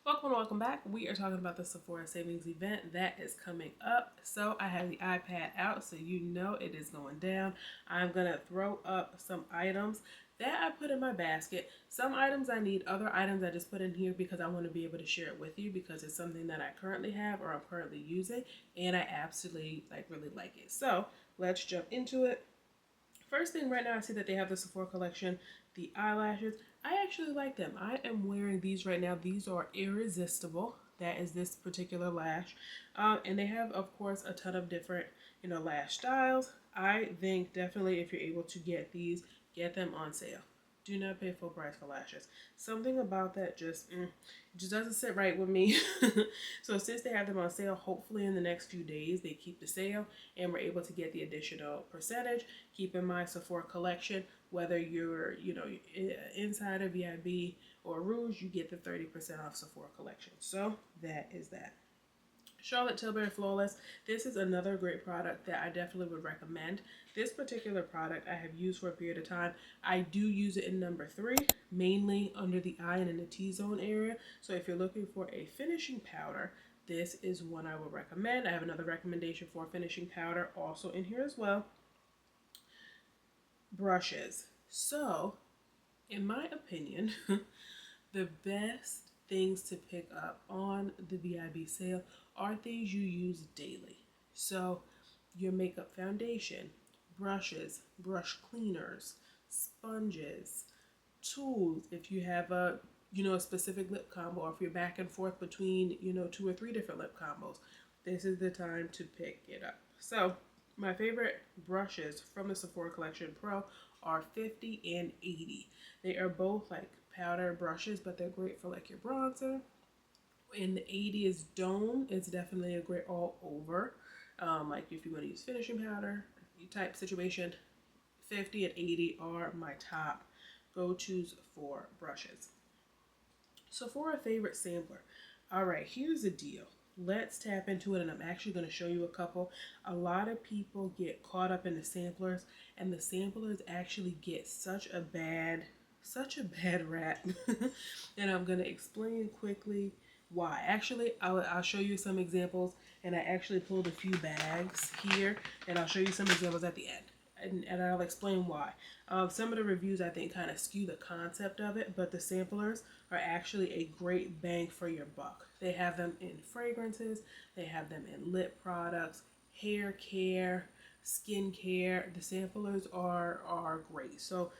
Welcome back. We are talking about the Sephora Savings Event that is coming up. So I have the iPad out, so you know it is going down. I'm going to throw up some items that I put in my basket. Some items I need, other items I just put in here because I want to be able to share it with you because it's something that I currently have or I'm currently using and I absolutely really like it. So let's jump into it. First thing right now, I see that they have the Sephora collection, the eyelashes. I actually like them. I am wearing these right now. These are Irresistible. That is this particular lash. And they have, of course, a ton of different, lash styles. I think definitely if you're able to get these, get them on sale. Do not pay full price for lashes. Something about that just doesn't sit right with me. So since they have them on sale, hopefully in the next few days they keep the sale and we're able to get the additional percentage. Keep in mind Sephora collection, whether you're inside of VIB or Rouge, you get the 30% off Sephora collection. So that is that. Charlotte Tilbury Flawless. This is another great product that I definitely would recommend. This particular product I have used for a period of time. I do use it in number 3, mainly under the eye and in the T-zone area. So if you're looking for a finishing powder, this is one I would recommend. I have another recommendation for a finishing powder also in here as well. Brushes. So, in my opinion, the best things to pick up on the VIB sale are things you use daily. So, your makeup foundation, brushes, brush cleaners, sponges, tools. If you have a specific lip combo, or if you're back and forth between 2 or 3 different lip combos, this is the time to pick it up. So, my favorite brushes from the Sephora Collection Pro are 50 and 80. They are both like powder brushes, but they're great for like your bronzer. And the 80 is Dome. It's definitely a great all over. Like if you want to use finishing powder type situation, 50 and 80 are my top go-tos for brushes. So for a favorite sampler, all right, here's the deal. Let's tap into it, and I'm actually going to show you a couple. A lot of people get caught up in the samplers, and the samplers actually get such a bad rap. And I'm going to explain quickly why. Actually, I'll show you some examples, and I actually pulled a few bags here, and I'll show you some examples at the end. And I'll explain why. Some of the reviews I think kind of skew the concept of it, but the samplers are actually a great bang for your buck. They have them in fragrances, they have them in lip products, hair care, skin care. The samplers are great. So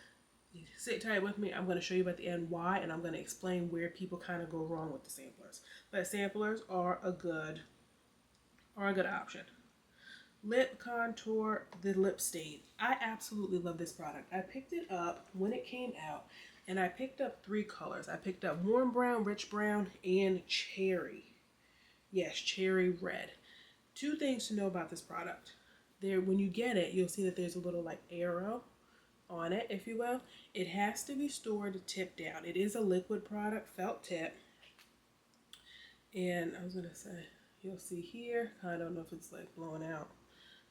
sit tight with me. I'm going to show you at the end why, and I'm going to explain where people kind of go wrong with the samplers. But samplers are a good option. Lip contour, the lip stain. I absolutely love this product. I picked it up when it came out, and I picked up 3 colors. I picked up warm brown, rich brown, and cherry. Yes, cherry red. 2 things to know about this product. When you get it, you'll see that there's a little like arrow on it, if you will. It has to be stored tip down. It is a liquid product, felt tip. And I was going to say, you'll see here, I don't know if it's like blowing out,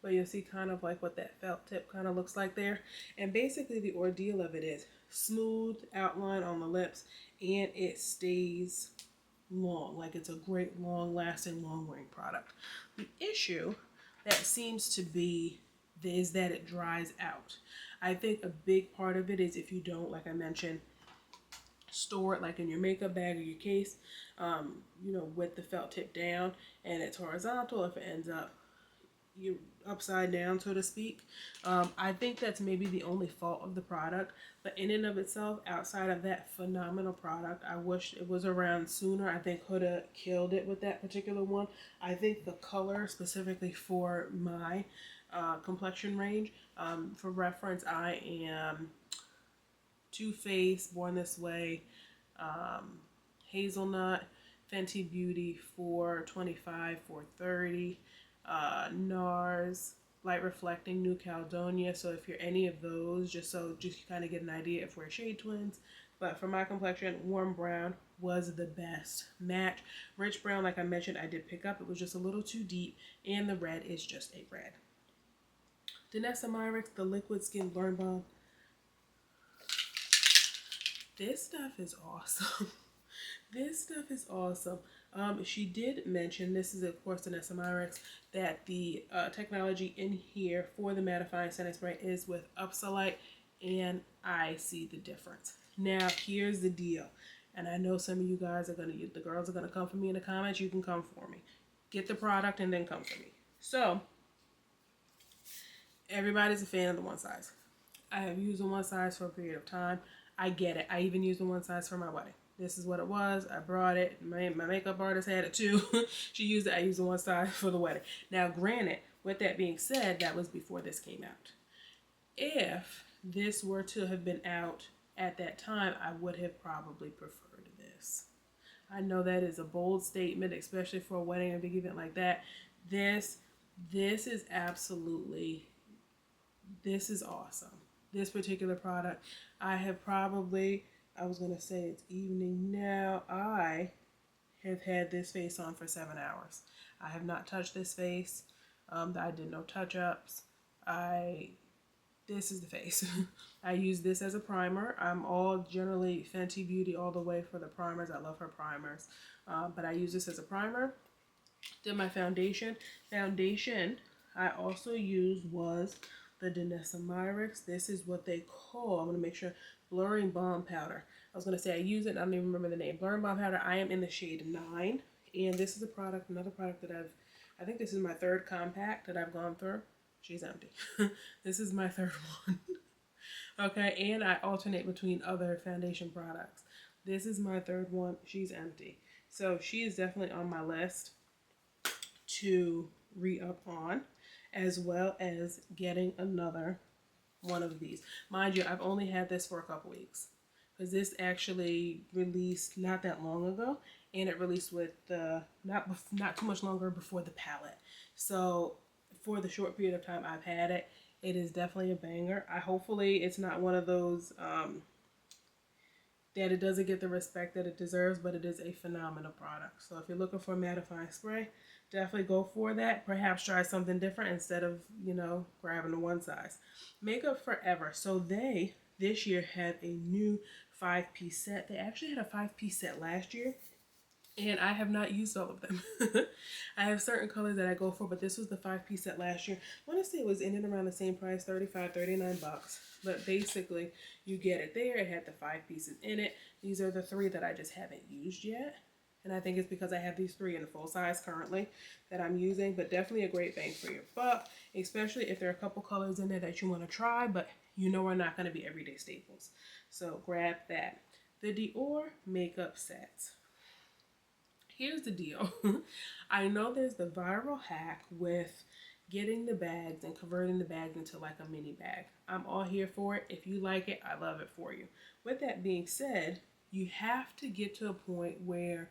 but you'll see kind of like what that felt tip kind of looks like there. And basically the ordeal of it is smooth outline on the lips, and it stays long. Like it's a great long lasting, long wearing product. The issue that seems to be is that it dries out. I think a big part of it is if you don't, like I mentioned, store it like in your makeup bag or your case, with the felt tip down and it's horizontal. If it ends up you upside down, so to speak, I think that's maybe the only fault of the product. But in and of itself, outside of that phenomenal product, I wish it was around sooner. I think Huda killed it with that particular one. I think the color specifically for my complexion range, for reference, I am Too Faced, Born This Way, Hazelnut, Fenty Beauty 425, 430, NARS, Light Reflecting, New Caledonia. So if you're any of those, just kind of get an idea if we're shade twins. But for my complexion, warm brown was the best match. Rich brown, like I mentioned, I did pick up. It was just a little too deep, and the red is just a red. Danessa Myricks, the Liquid Skin Blur Balm. This stuff is awesome. This stuff is awesome. She did mention, this is of course an SMRX, that the technology in here for the mattifying setting spray is with Upsolite, and I see the difference. Now, here's the deal, and I know some of you guys are the girls are gonna come for me in the comments. You can come for me. Get the product and then come for me. So, everybody's a fan of the one size. I have used the one size for a period of time. I get it. I even used the one size for my wedding. This is what it was. I brought it. My makeup artist had it too. She used it. I used the one size for the wedding. Now, granted, with that being said, that was before this came out. If this were to have been out at that time, I would have probably preferred this. I know that is a bold statement, especially for a wedding and a big event like that. This, this is absolutely, this is awesome. This particular product, I have probably, I was going to say it's evening now, I have had this face on for 7 hours. I have not touched this face. I did no touch-ups. This is the face. I use this as a primer. I'm all generally Fenty Beauty all the way for the primers. I love her primers. But I use this as a primer. Did my foundation. Foundation I also used was the Danessa Myricks. This is what they call, I'm going to make sure, Blurring Balm Powder. I was going to say I use it, I don't even remember the name. Blurring Balm Powder, I am in the shade 9. And this is a product, another product that I think this is my third compact that I've gone through. She's empty. This is my third one. Okay, and I alternate between other foundation products. This is my third one. She's empty. So she is definitely on my list to re-up on, as well as getting another one of these. Mind you, I've only had this for a couple weeks because this actually released not that long ago, and it released with not too much longer before the palette. So for the short period of time I've had it, it is definitely a banger. Hopefully it's not one of those that it doesn't get the respect that it deserves, but it is a phenomenal product. So if you're looking for a mattifying spray, definitely go for that. Perhaps try something different instead of, grabbing the one size. Makeup Forever. So they, this year, had a new 5-piece set. They actually had a 5-piece set last year, and I have not used all of them. I have certain colors that I go for, but this was the 5-piece set last year. I want to say it was in and around the same price, $35, $39. But basically, you get it there. It had the 5 pieces in it. These are the 3 that I just haven't used yet. And I think it's because I have these 3 in the full size currently that I'm using. But definitely a great bang for your buck, especially if there are a couple colors in there that you want to try, but are not going to be everyday staples. So grab that. The Dior makeup sets. Here's the deal. I know there's the viral hack with getting the bags and converting the bags into like a mini bag. I'm all here for it. If you like it, I love it for you. With that being said, you have to get to a point where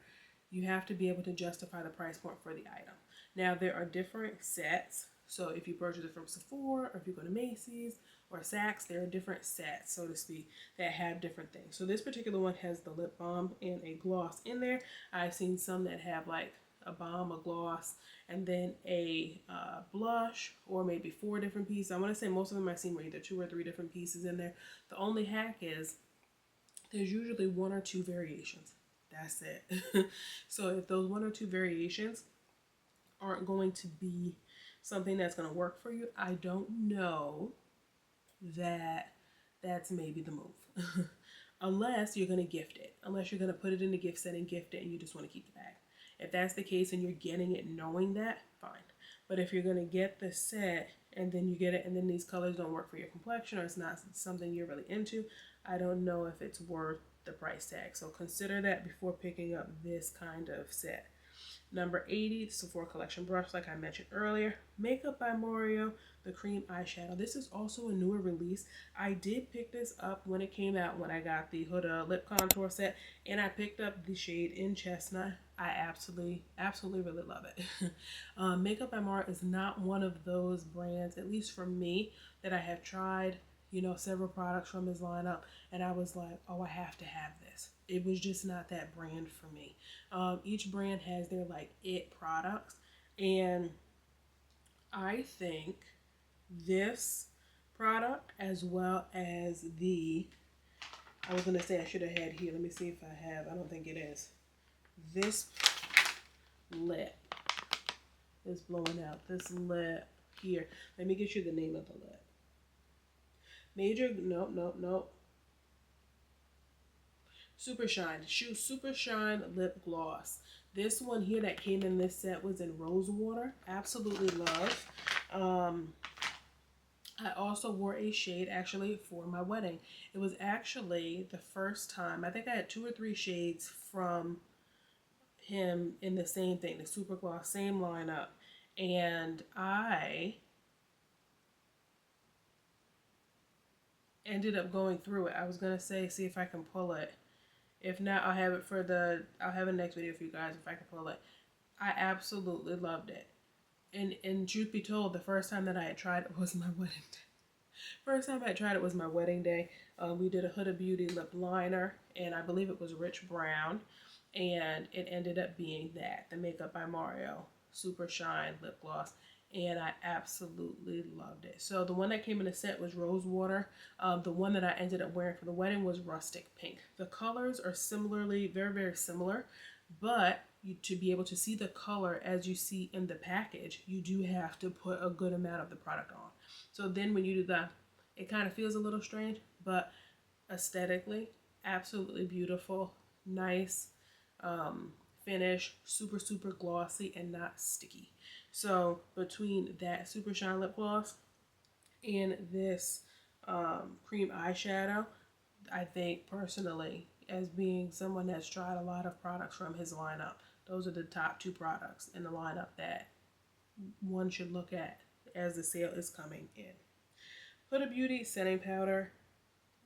you have to be able to justify the price point for the item. Now, there are different sets. So if you purchase it from Sephora, or if you go to Macy's or Saks, there are different sets, so to speak, that have different things. So this particular one has the lip balm and a gloss in there. I've seen some that have like a balm, a gloss, and then a blush, or maybe 4 different pieces. I want to say most of them I've seen were either 2 or 3 different pieces in there. The only hack is there's usually 1 or 2 variations. That's it. So if those 1 or 2 variations aren't going to be something that's going to work for you, I don't know that that's maybe the move. Unless you're going to gift it. Unless you're going to put it in the gift set and gift it and you just want to keep the bag. If that's the case and you're getting it knowing that, fine. But if you're going to get the set and then you get it and then these colors don't work for your complexion, or it's not something you're really into, I don't know if it's worth the price tag. So consider that before picking up this kind of set. Number 80, Sephora Collection Brush, like I mentioned earlier. Makeup by Mario, the cream eyeshadow. This is also a newer release. I did pick this up when it came out, when I got the Huda lip contour set, and I picked up the shade in Chestnut. I absolutely really love it. Makeup by Mario is not one of those brands, at least for me, that I have tried several products from his lineup, and I was like, oh, I have to have this. It was just not that brand for me. Each brand has their like it products, and I think this product, as well as I was gonna say I should have had here. Let me see if I have. I don't think it is. This lip is blowing out. This lip here. Let me get you the name of the lip. Nope. Super Shine. Super Shine Lip Gloss. This one here that came in this set was in Rose Water. Absolutely love. I also wore a shade actually for my wedding. It was actually the first time. I think I had 2 or 3 shades from him in the same thing, the Super Gloss, same lineup. And I ended up going through it. I was going to say, see if I can pull it. If not, I'll have it I'll have a next video for you guys if I can pull it. I absolutely loved it. And truth be told, the first time that I had tried it was my wedding day. First time I tried it was my wedding day. We did a Huda Beauty lip liner, and I believe it was rich brown, and it ended up being that, the Makeup by Mario Super Shine lip gloss, and I absolutely loved it. So the one that came in the set was Rose Water. The one that I ended up wearing for the wedding was Rustic Pink. The colors are similarly, very, very similar, but to be able to see the color as you see in the package, you do have to put a good amount of the product on. So then when you do the, it kind of feels a little strange, but aesthetically, absolutely beautiful, nice finish, super, super glossy and not sticky. So between that Super Shine lip gloss and this cream eyeshadow, I think personally, as being someone that's tried a lot of products from his lineup, those are the top 2 products in the lineup that one should look at as the sale is coming in. Huda Beauty setting powder.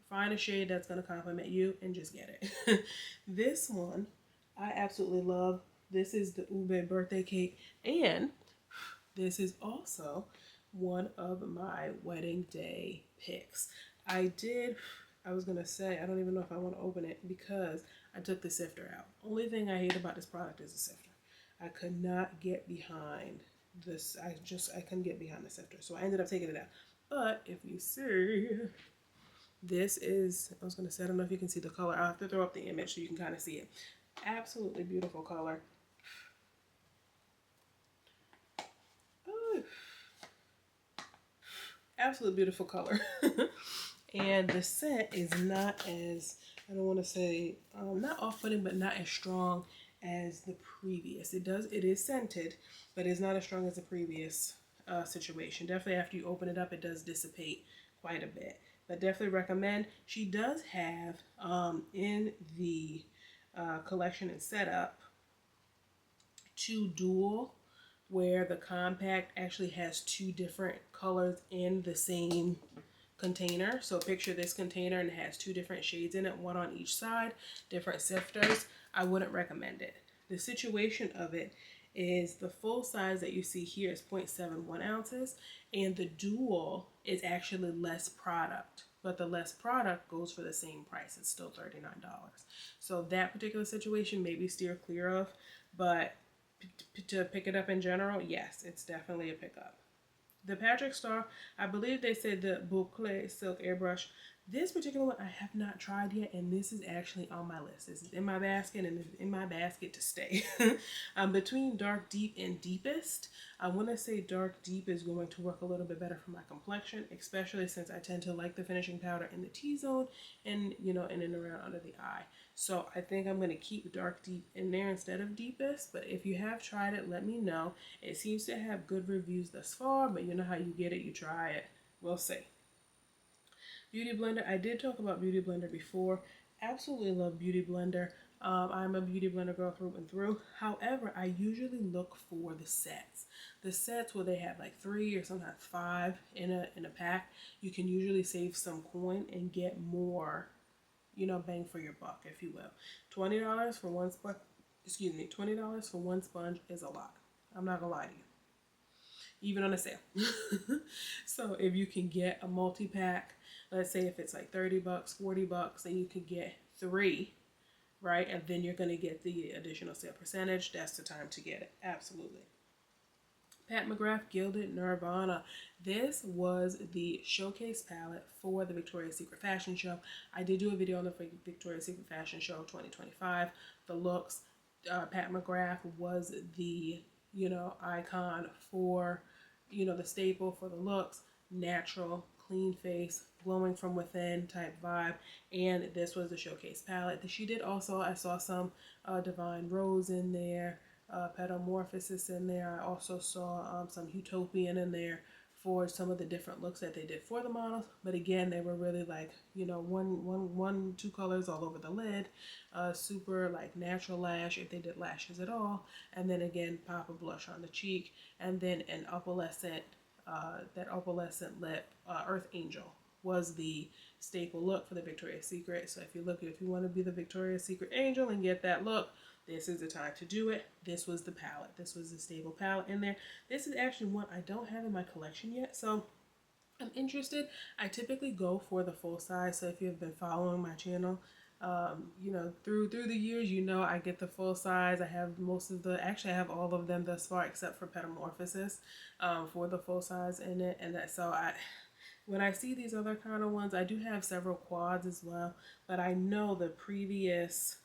Find a shade that's going to complement you and just get it. This one I absolutely love. This is the Ube birthday cake, and this is also one of my wedding day picks. I was going to say, I don't even know if I want to open it because I took the sifter out. Only thing I hate about this product is the sifter. I could not get behind this. I couldn't get behind the sifter. So I ended up taking it out. But if you see, this is, I was going to say, I don't know if you can see the color. I'll have to throw up the image so you can kind of see it. Absolutely beautiful color. Oh, absolutely beautiful color. And the scent is not as, I don't want to say, not off-putting, but not as strong as the previous. It is scented, but it's not as strong as the previous situation. Definitely after you open it up, it does dissipate quite a bit. But definitely recommend. She does have in the collection and setup 2 dual, where the compact actually has 2 different colors in the same container. So picture this container and it has 2 different shades in it, one on each side, different sifters. I wouldn't recommend it. The situation of it is the full size that you see here is 0.71 ounces, and the dual is actually less product, but the less product goes for the same price. It's still $39. So that particular situation maybe steer clear of, but to pick it up in general, yes, it's definitely a pickup. The Patrick Star, I believe they said the Boucle Silk Airbrush. This particular one I have not tried yet, and this is actually on my list. This is in my basket, and it's in my basket to stay. Between Dark Deep and Deepest, I want to say Dark Deep is going to work a little bit better for my complexion, especially since I tend to like the finishing powder in the T-zone and, you know, in and around under the eye. So I think I'm going to keep Dark Deep in there instead of Deepest, but if you have tried it, let me know. It seems to have good reviews thus far, but you know how you get it, you try it. We'll see. Beauty Blender, I did talk about Beauty Blender before. Absolutely love Beauty Blender. I'm a Beauty Blender girl through and through. However, I usually look for the sets. The sets where they have like 3 or sometimes 5 in a pack. You can usually save some coin and get more, you know, bang for your buck, if you will. $20 for one sponge, $20 for one sponge is a lot. I'm not gonna lie to you. Even on a sale. So if you can get a multi-pack, let's say if it's like 30 bucks, 40 bucks, and you could get 3, right? And then you're going to get the additional sale percentage. That's the time to get it. Absolutely. Pat McGrath Gilded Nirvana. This was the showcase palette for the Victoria's Secret Fashion Show. I did do a video on the Victoria's Secret Fashion Show 2025. The looks, Pat McGrath was the, icon for, the staple for the looks, natural, clean face, glowing from within type vibe. And this was the showcase palette. She did also, I saw some Divine Rose in there, Petamorphosis in there. I also saw some Utopian in there for some of the different looks that they did for the models. But again, they were really like, two colors all over the lid, super like natural lash if they did lashes at all, and then again pop a blush on the cheek, and then an opalescent, that opalescent lip, Earth Angel was the staple look for the Victoria's Secret. So if you want to be the Victoria's Secret Angel and get that look, this is the time to do it. This was the palette. This was the staple palette in there. This is actually one I don't have in my collection yet, so I'm interested. I typically go for the full size. So if you've been following my channel, through the years, I get the full size. I have I have all of them thus far except for Petamorphosis, for the full size in it. And when I see these other kind of ones, I do have several quads as well, but I know the previous,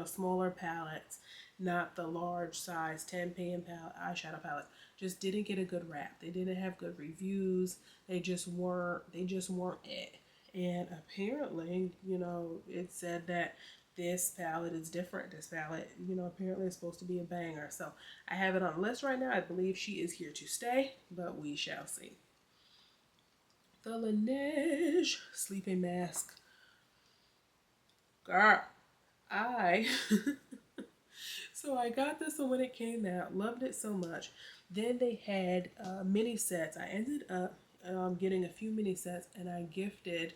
smaller palettes, not the large size 10 pan eyeshadow palettes, just didn't get a good rap. They didn't have good reviews. They just weren't it. And apparently, it said that this palette is different. This palette, apparently is supposed to be a banger. So I have it on the list right now. I believe she is here to stay, but we shall see. The Laneige sleeping mask. Girl, I so I got this one when it came out, loved it so much. Then they had mini sets. I ended up getting a few mini sets, and I gifted.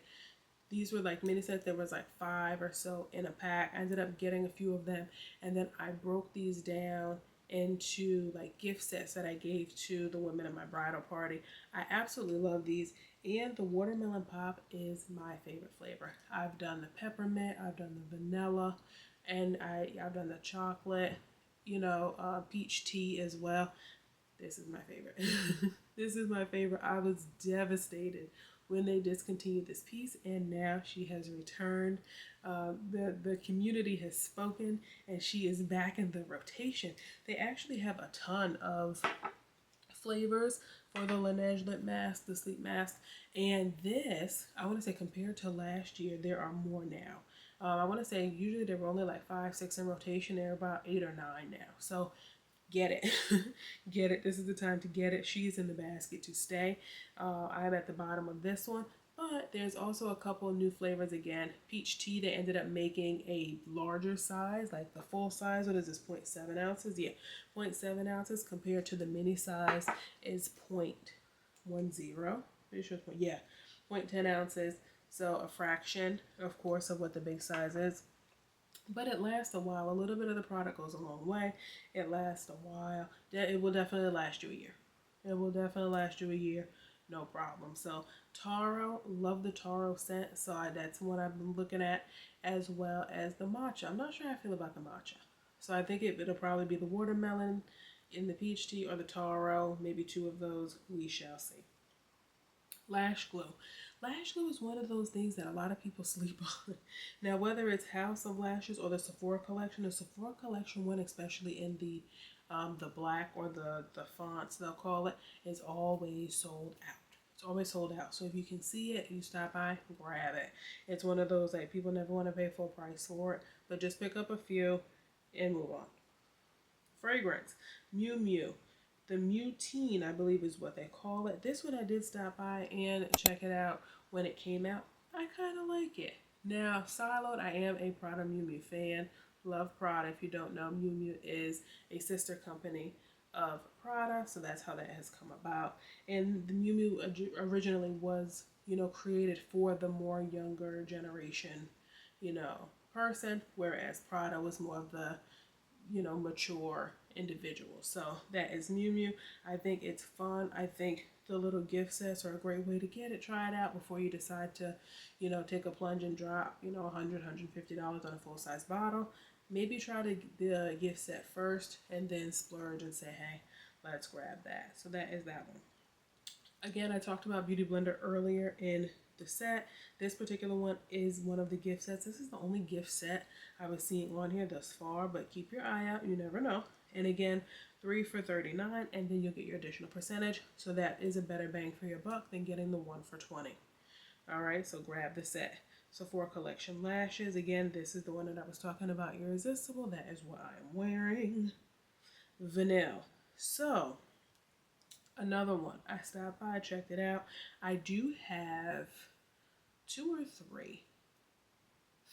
These were like mini sets. There was like 5 or so in a pack. I ended up getting a few of them, and then I broke these down into like gift sets that I gave to the women at my bridal party. I absolutely love these, and the watermelon pop is my favorite flavor. I've done the peppermint, I've done the vanilla, and I've done the chocolate, peach tea as well. This is my favorite. This is my favorite. I was devastated when they discontinued this piece, and now she has returned. The community has spoken, and she is back in the rotation. They actually have a ton of flavors for the Laneige lip mask, the sleep mask, and this, I want to say, compared to last year, there are more now. I want to say usually there were only like 5, 6 in rotation. There are about 8 or 9 now. So get it. Get it. This is the time to get it. She's in the basket to stay. I'm at the bottom of this one, but there's also a couple of new flavors again. Peach tea, they ended up making a larger size, like the full size. What is this, 0.7 ounces? Yeah, 0.7 ounces compared to the mini size is 0.10. Pretty sure it's yeah, 0.10 ounces. So a fraction, of course, of what the big size is. But it lasts a while. A little bit of the product goes a long way. It lasts a while. It will definitely last you a year. It will definitely last you a year. No problem. So taro, love the taro scent. So that's what I've been looking at, as well as the matcha. I'm not sure how I feel about the matcha. So I think it'll probably be the watermelon in the peach tea or the taro. Maybe 2 of those. We shall see. Lash glue. Lash glue is one of those things that a lot of people sleep on. Now, whether it's House of Lashes or the Sephora collection one, especially in the black or the fonts they'll call it, is always sold out. It's always sold out. So if you can see it, you stop by, grab it. It's one of those that people never want to pay full price for it, but just pick up a few and move on. Fragrance. Miu Miu. The Mutine, I believe is what they call it. This one I did stop by and check it out when it came out. I kind of like it. Now, sideload, I am a Prada Miu Miu fan. Love Prada. If you don't know, Miu Miu is a sister company of Prada, so that's how that has come about. And the Miu Miu originally was, created for the more younger generation, person, whereas Prada was more of the, mature individual. So that is Miu Miu. I think it's fun. I think the little gift sets are a great way to get it. Try it out before you decide to, take a plunge and drop, $100, $150 on a full-size bottle. Maybe try the gift set first and then splurge and say, hey, let's grab that. So that is that one. Again, I talked about Beauty Blender earlier in the set. This particular one is one of the gift sets. This is the only gift set I was seeing on here thus far, but keep your eye out. You never know. And again, 3 for $39, and then you'll get your additional percentage. So that is a better bang for your buck than getting the 1 for $20. All right, so grab the set. Sephora Collection Lashes. Again, this is the one that I was talking about, Irresistible. That is what I am wearing. Vanille. So, another one. I stopped by, checked it out. I do have 2 or 3.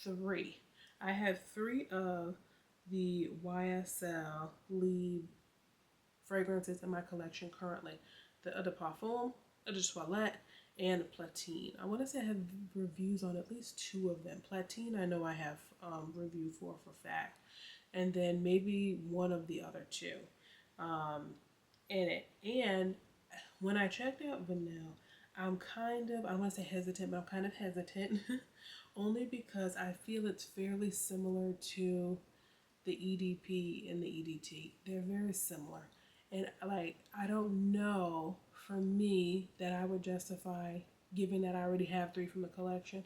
3. I have 3 of the YSL Lead fragrances in my collection currently. The Eau de Parfum, Eau de Toilette, and Platine. I want to say I have reviews on at least 2 of them. Platine, I know I have review for fact. And then maybe one of the other 2 in it. And when I checked out Vanille, I'm kind of, I don't want to say hesitant, but I'm kind of hesitant. Only because I feel it's fairly similar to the EDP and the EDT. They're very similar. And like, I don't know for me that I would justify, given that I already have 3 from the collection,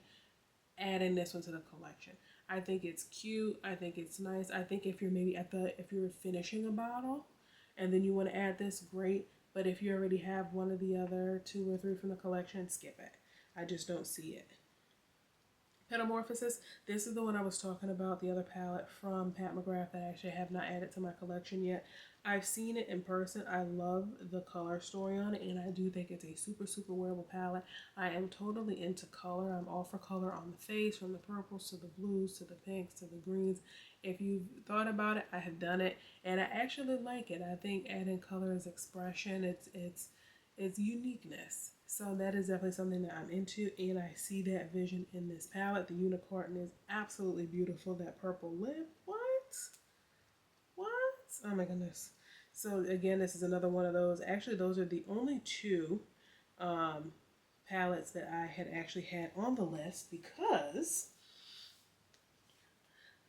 adding this one to the collection. I think it's cute. I think it's nice. I think if you're maybe if you're finishing a bottle and then you want to add this, great. But if you already have one of the other 2 or 3 from the collection, skip it. I just don't see it. Metamorphosis, this is the one I was talking about, the other palette from Pat McGrath that I actually have not added to my collection yet. I've seen it in person. I love the color story on it, and I do think it's a super, super wearable palette. I am totally into color. I'm all for color on the face, from the purples to the blues to the pinks to the greens. If you've thought about it, I have done it, and I actually like it. I think adding color is expression. It's uniqueness. So that is definitely something that I'm into, and I see that vision in this palette. The unicorn is absolutely beautiful. That purple lip, what? Oh my goodness. So again, this is another one of those. Actually, those are the only 2 palettes that I had actually had on the list, because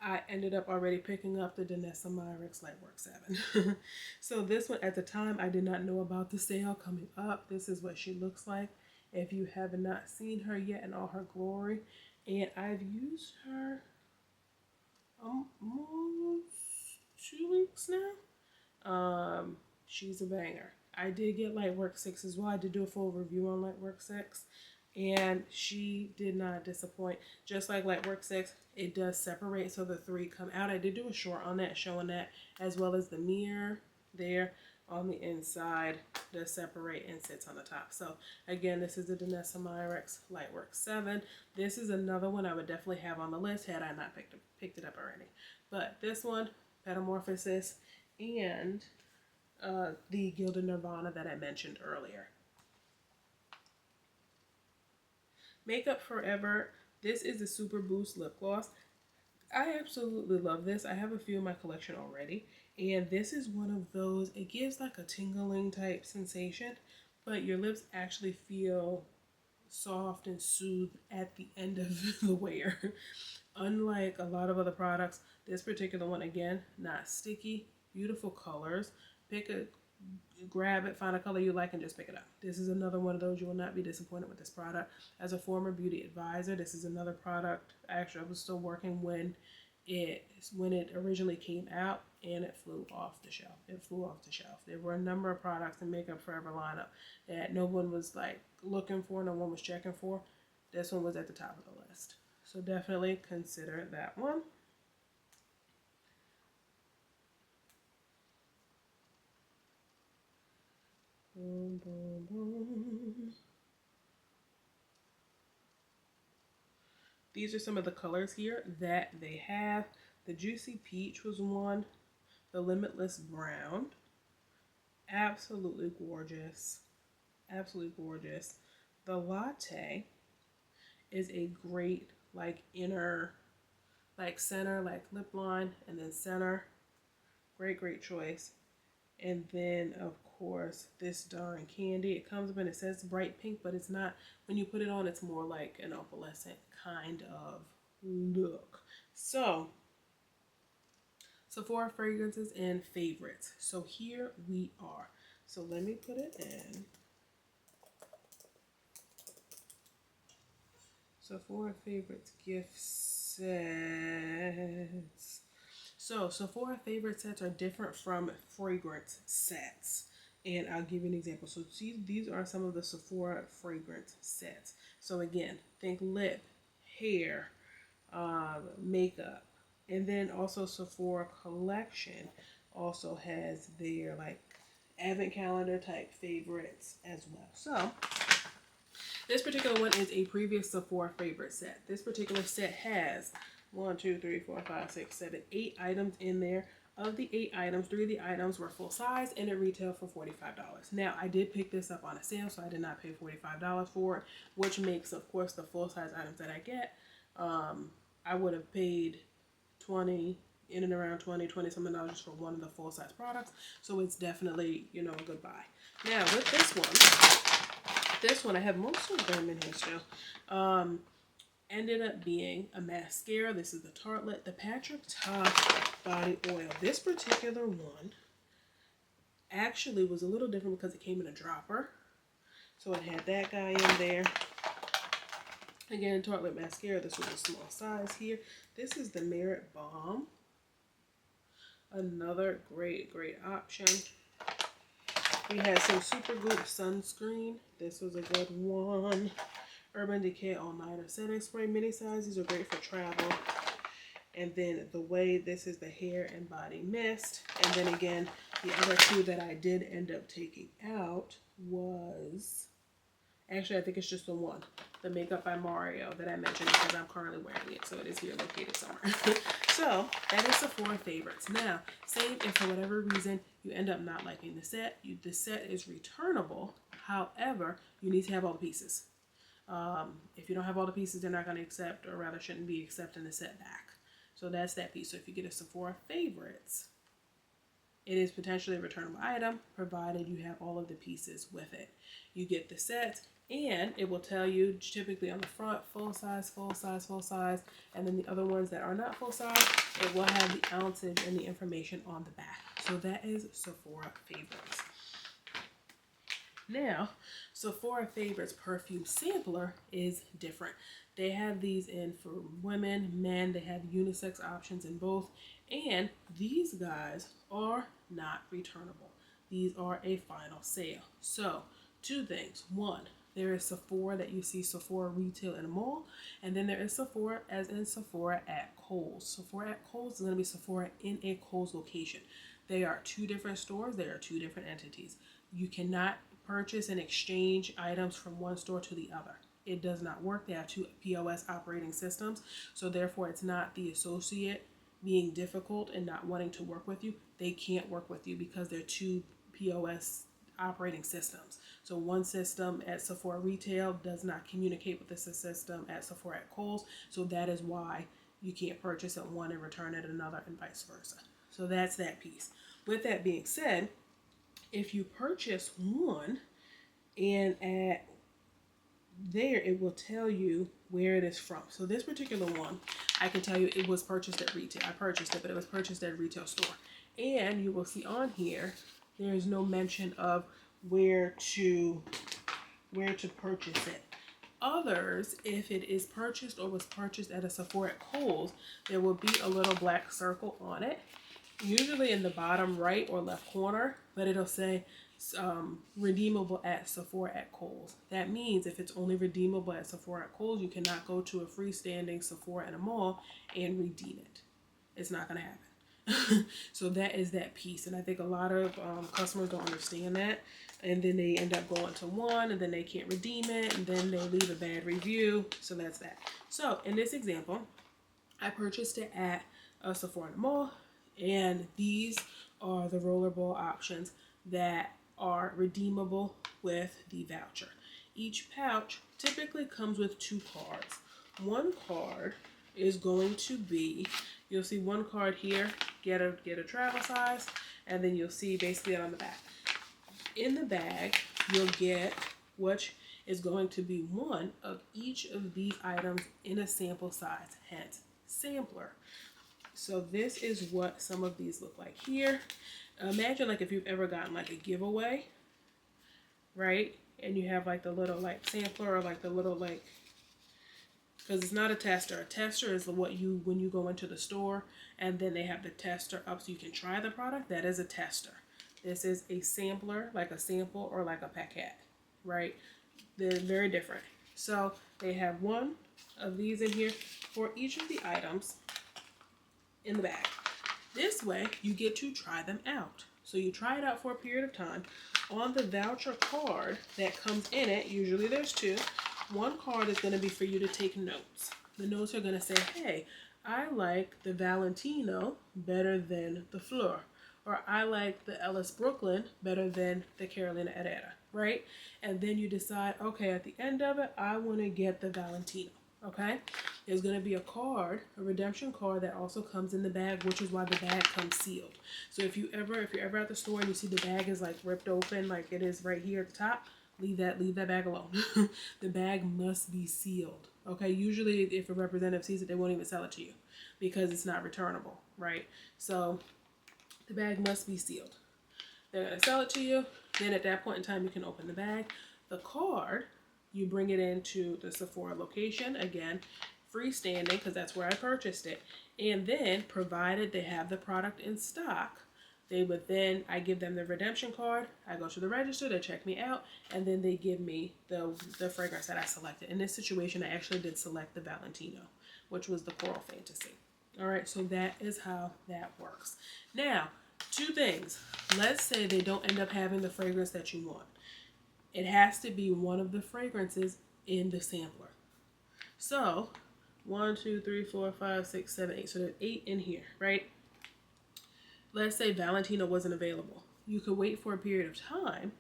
I ended up already picking up the Danessa Myricks Lightwork 7. So this one, at the time, I did not know about the sale coming up. This is what she looks like if you have not seen her yet in all her glory. And I've used her almost 2 weeks now. She's a banger. I did get Lightwork 6 as well. I did do a full review on Lightwork 6. And she did not disappoint. Just like Lightwork 6, it does separate, so the 3 come out. I did do a short on that, showing that, as well as the mirror there on the inside does separate and sits on the top. So again, this is the Danessa Myricks Lightwork 7. This is another one I would definitely have on the list had I not picked it up already. But this one, Metamorphosis, and the Gilded Nirvana that I mentioned earlier. Makeup Forever. This is the Super Boost Lip Gloss. I absolutely love this. I have a few in my collection already. And this is one of those, it gives like a tingling type sensation, but your lips actually feel soft and soothed at the end of the wear. Unlike a lot of other products, this particular one, again, not sticky, beautiful colors. Grab it, find a color you like, and just pick it up. This is another one of those, you will not be disappointed with this product. As a former beauty advisor, this is another product. Actually, I was still working when it originally came out, and it flew off the shelf. There were a number of products in Makeup Forever lineup that no one was like looking for, no one was checking for. This one was at the top of the list. So definitely consider that one. Boom, boom, boom. These are some of the colors here that they have. The Juicy Peach was one. The Limitless Brown. Absolutely gorgeous. Absolutely gorgeous. The Latte is a great like inner, like center, like lip line, and then center. Great choice. And then, of course, this Darn Candy. It comes up and it says bright pink, but it's not. When you put it on, it's more like an opalescent kind of look. So, Sephora fragrances and favorites. So here we are. So let me put it in. Sephora favorites gift sets. So Sephora favorite sets are different from fragrance sets. And I'll give you an example. So see, these are some of the Sephora fragrance sets. So again, think lip, hair, makeup. And then also Sephora collection also has their like advent calendar type favorites as well. So this particular one is a previous Sephora favorite set. This particular set has 8 items in there. Of the 8 items, 3 of the items were full size and it retailed for $45. Now, I did pick this up on a sale, so I did not pay $45 for it, which makes, of course, the full size items that I get, I would have paid 20 in and around 20 something dollars just for one of the full size products. So it's definitely, you know, a good buy. Now with this one I have most of them in here still. Ended up being a mascara. This is the Tartelette, the Patrick Ta Body Oil. This particular one actually was a little different because it came in a dropper. So it had that guy in there. Again, Tartelette mascara. This was a small size here. This is the Merit Balm. Another great option. We had some Supergoop sunscreen. This was a good one. Urban Decay All Nighter Setting Spray mini size. These are great for travel. And then the Way, this is the hair and body mist. And then again, the other two that I did end up taking out was, actually I think it's just the one, the Makeup by Mario that I mentioned because I'm currently wearing it. So it is here located somewhere. So that is Sephora favorites. Now, same if for whatever reason you end up not liking the set, the set is returnable. However, you need to have all the pieces. If you don't have all the pieces, they're not going to accept, or rather shouldn't be accepting the set back. So that's that piece. So if you get a Sephora favorites, it is potentially a returnable item, provided you have all of the pieces with it. You get the set, and it will tell you typically on the front, full size, full size, full size, and then the other ones that are not full size, it will have the ounces and the information on the back. So that is Sephora favorites. Now, Sephora Favorites Perfume Sampler is different. They have these in for women, men. They have unisex options in both. And these guys are not returnable. These are a final sale. So, 2 things. One, there is Sephora that you see Sephora retail in a mall. And then there is Sephora as in Sephora at Kohl's. Sephora at Kohl's is going to be Sephora in a Kohl's location. They are 2 different stores. They are 2 different entities. You cannot purchase and exchange items from one store to the other. It does not work. They have 2 POS operating systems. So therefore, it's not the associate being difficult and not wanting to work with you. They can't work with you because they're 2 POS operating systems. So one system at Sephora retail does not communicate with the system at Sephora at Kohl's. So that is why you can't purchase at one and return at another, and vice versa. So that's that piece. With that being said, if you purchase one and at there it will tell you where it is from. So this particular one, I can tell you it was purchased at retail. I purchased it, but it was purchased at a retail store. And you will see on here, there is no mention of where to purchase it. Others, if it is purchased or was purchased at a Sephora at Kohl's, there will be a little black circle on it, usually in the bottom right or left corner, but it'll say redeemable at Sephora at Kohl's. That means if it's only redeemable at Sephora at Kohl's, you cannot go to a freestanding Sephora in a mall and redeem it. It's not going to happen. So that is that piece. And I think a lot of customers don't understand that. And then they end up going to one and then they can't redeem it. And then they leave a bad review. So that's that. So in this example, I purchased it at a Sephora in the mall. And these are the rollerball options that are redeemable with the voucher. Each pouch typically comes with 2 cards. One card is going to be, you'll see one card here, get a travel size, and then you'll see basically on the back. In the bag, you'll get which is going to be one of each of these items in a sample size, hence sampler. So this is what some of these look like here. Imagine like if you've ever gotten like a giveaway, right? And you have like the little like sampler or like the little like because it's not a tester. A tester is when you go into the store and then they have the tester up so you can try the product. That is a tester. This is a sampler, like a sample or like a packet, right? They're very different. So they have one of these in here for each of the items in the bag. This way you get to try them out. So you try it out for a period of time. On the voucher card that comes in it, usually there's two. One card is going to be for you to take notes. The notes are going to say, hey, I like the Valentino better than the Fleur. Or I like the Ellis Brooklyn better than the Carolina Herrera, right? And then you decide, okay, at the end of it, I want to get the Valentino, okay? There's going to be a card, a redemption card that also comes in the bag, which is why the bag comes sealed. So if you're ever at the store and you see the bag is like ripped open, like it is right here at the top, leave that bag alone. The bag must be sealed, okay? Usually if a representative sees it, they won't even sell it to you because it's not returnable, right? So the bag must be sealed. They're going to sell it to you. Then at that point in time, you can open the bag. The card, you bring it into the Sephora location. Again, freestanding because that's where I purchased it. And then, provided they have the product in stock, I give them the redemption card. I go to the register, they check me out, and then they give me the fragrance that I selected. In this situation, I actually did select the Valentino, which was the Coral Fantasy. All right, so that is how that works. Now, two things. Let's say they don't end up having the fragrance that you want. It has to be one of the fragrances in the sampler. So, 1, 2, 3, 4, 5, 6, 7, 8. So there's 8 in here, right? Let's say Valentino wasn't available. You could wait for a period of time,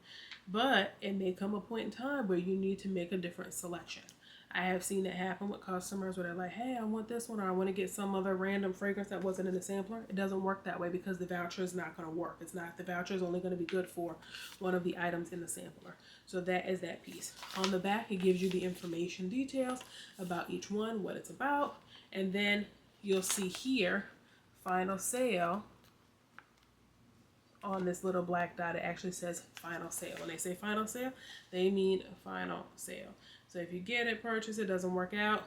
but it may come a point in time where you need to make a different selection. I have seen it happen with customers where they're like, hey, I want this one, or I want to get some other random fragrance that wasn't in the sampler. It doesn't work that way because the voucher is not going to work. The voucher is only going to be good for one of the items in the sampler. So that is that piece. On the back, it gives you the information details about each one, what it's about. And then you'll see here, final sale. On this little black dot, it actually says final sale. When they say final sale, they mean final sale. So if you get it, purchase it, doesn't work out,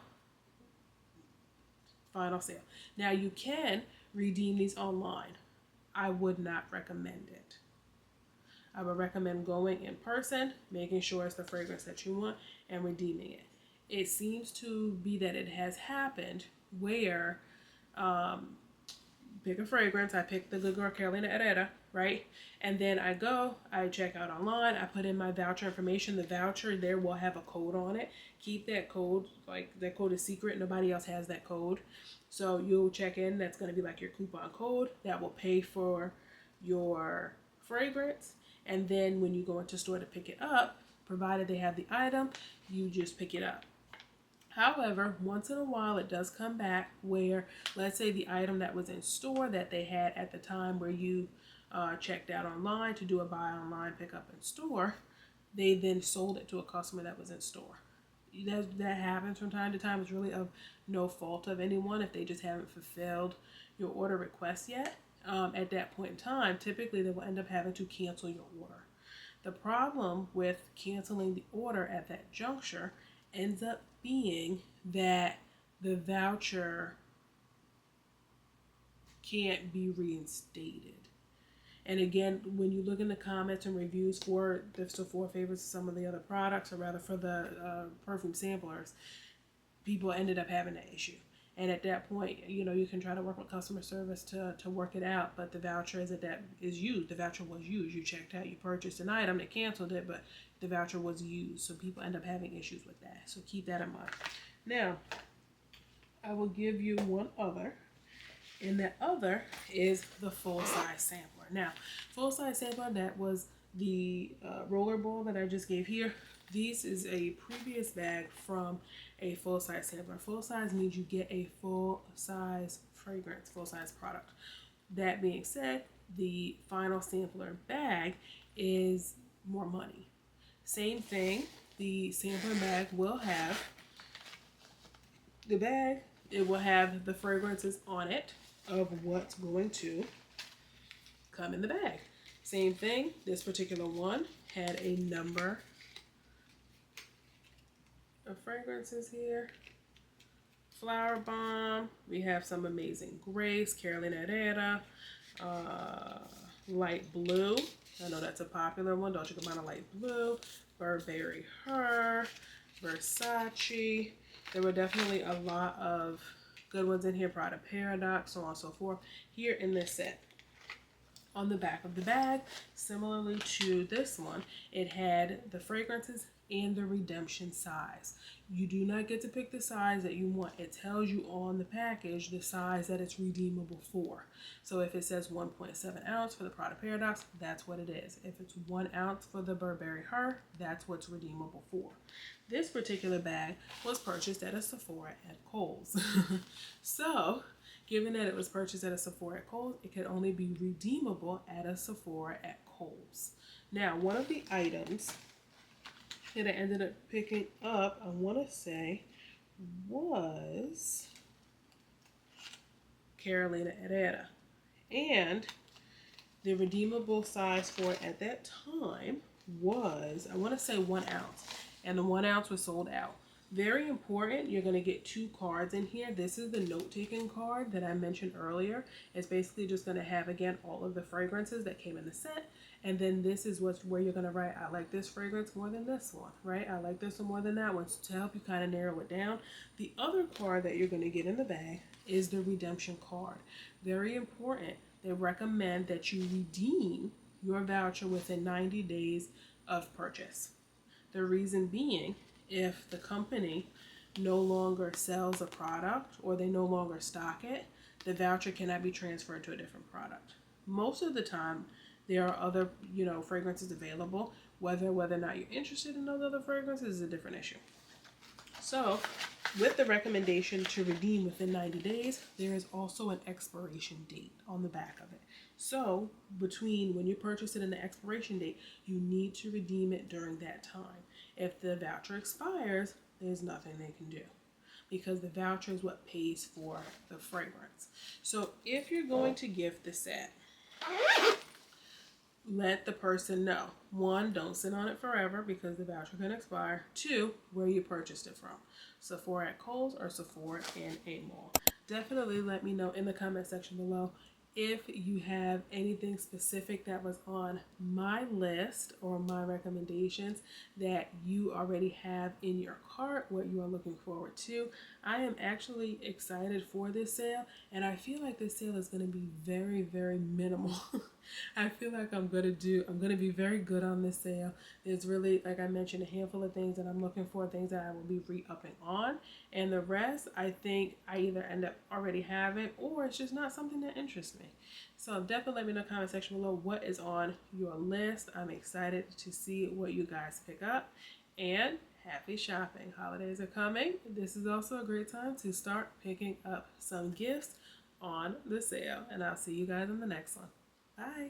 final sale. Now you can redeem these online. I would not recommend it. I would recommend going in person, making sure it's the fragrance that you want, and redeeming it. It seems to be that it has happened where, pick a fragrance, I pick the Good Girl Carolina Herrera, right? And then I check out online, I put in my voucher information. The voucher there will have a code on it. Keep that code, like that code is secret, nobody else has that code. So you'll check in, that's gonna be like your coupon code that will pay for your fragrance. And then when you go into store to pick it up, provided they have the item, you just pick it up. However, once in a while it does come back where, let's say the item that was in store that they had at the time where you checked out online to do a buy online, pick up in store, they then sold it to a customer that was in store. That happens from time to time. It's really of no fault of anyone if they just haven't fulfilled your order request yet. At that point in time, typically they will end up having to cancel your order. The problem with canceling the order at that juncture ends up being that the voucher can't be reinstated. And again, when you look in the comments and reviews for the Sephora favorites, some of the other products, or rather for the perfume samplers, people ended up having that issue. And at that point, you can try to work with customer service to work it out, but the voucher is used. The voucher was used. You checked out, you purchased an item, they canceled it, but the voucher was used. So people end up having issues with that. So keep that in mind. Now, I will give you one other, and that other is the full-size sampler. Now, full-size sampler, that was the roller ball that I just gave here. This is a previous bag from a full-size sampler. Full-size means you get a full-size fragrance, full-size product. That being said, the final sampler bag is more money. Same thing, the sampler bag will have the bag. It will have the fragrances on it of what's going to come in the bag. Same thing, this particular one had a number of fragrances here. Flower Bomb. We have some Amazing Grace, Carolina Herrera, Light Blue. I know that's a popular one. Don't you come out of Light Blue. Burberry Her, Versace. There were definitely a lot of good ones in here. Prada Paradox, so on and so forth. Here in this set. On the back of the bag, similarly to this one, it had the fragrances and the redemption size. You do not get to pick the size that you want. It tells you on the package the size that it's redeemable for. So if it says 1.7 ounce for the Prada Paradox, that's what it is. If it's 1 ounce for the Burberry Her, that's what's redeemable for. This particular bag was purchased at a Sephora at Kohl's. So, given that it was purchased at a Sephora at Kohl's, it could only be redeemable at a Sephora at Kohl's. Now, one of the items that I ended up picking up, I want to say, was Carolina Herrera. And the redeemable size for it at that time was, I want to say 1 ounce. And the 1 ounce was sold out. Very important, you're going to get 2 cards in here. This is the note-taking card that I mentioned earlier. It's basically just going to have, again, all of the fragrances that came in the set. And then this is where you're going to write, I like this fragrance more than this one, right? I like this one more than that one, to help you kind of narrow it down. The other card that you're going to get in the bag is the redemption card. Very important. They recommend that you redeem your voucher within 90 days of purchase. The reason being, if the company no longer sells a product or they no longer stock it, the voucher cannot be transferred to a different product. Most of the time, there are other, fragrances available. Whether or not you're interested in those other fragrances is a different issue. So, with the recommendation to redeem within 90 days, there is also an expiration date on the back of it. So, between when you purchase it and the expiration date, you need to redeem it during that time. If the voucher expires, there's nothing they can do, because the voucher is what pays for the fragrance. So, if you're going to gift the set, let the person know. 1, don't sit on it forever because the voucher can expire. 2, where you purchased it from. Sephora at Kohl's or Sephora in a mall. Definitely let me know in the comment section below if you have anything specific that was on my list or my recommendations that you already have in your cart, what you are looking forward to. I am actually excited for this sale, and I feel like this sale is going to be very, very minimal. I feel like I'm going to be very good on this sale. There's really, like I mentioned, a handful of things that I'm looking for, things that I will be re-upping on, and the rest I think I either end up already having or it's just not something that interests me. So definitely let me know in the comment section below what is on your list. I'm excited to see what you guys pick up, and happy shopping. Holidays are coming. This is also a great time to start picking up some gifts on the sale, and I'll see you guys in the next one. Bye.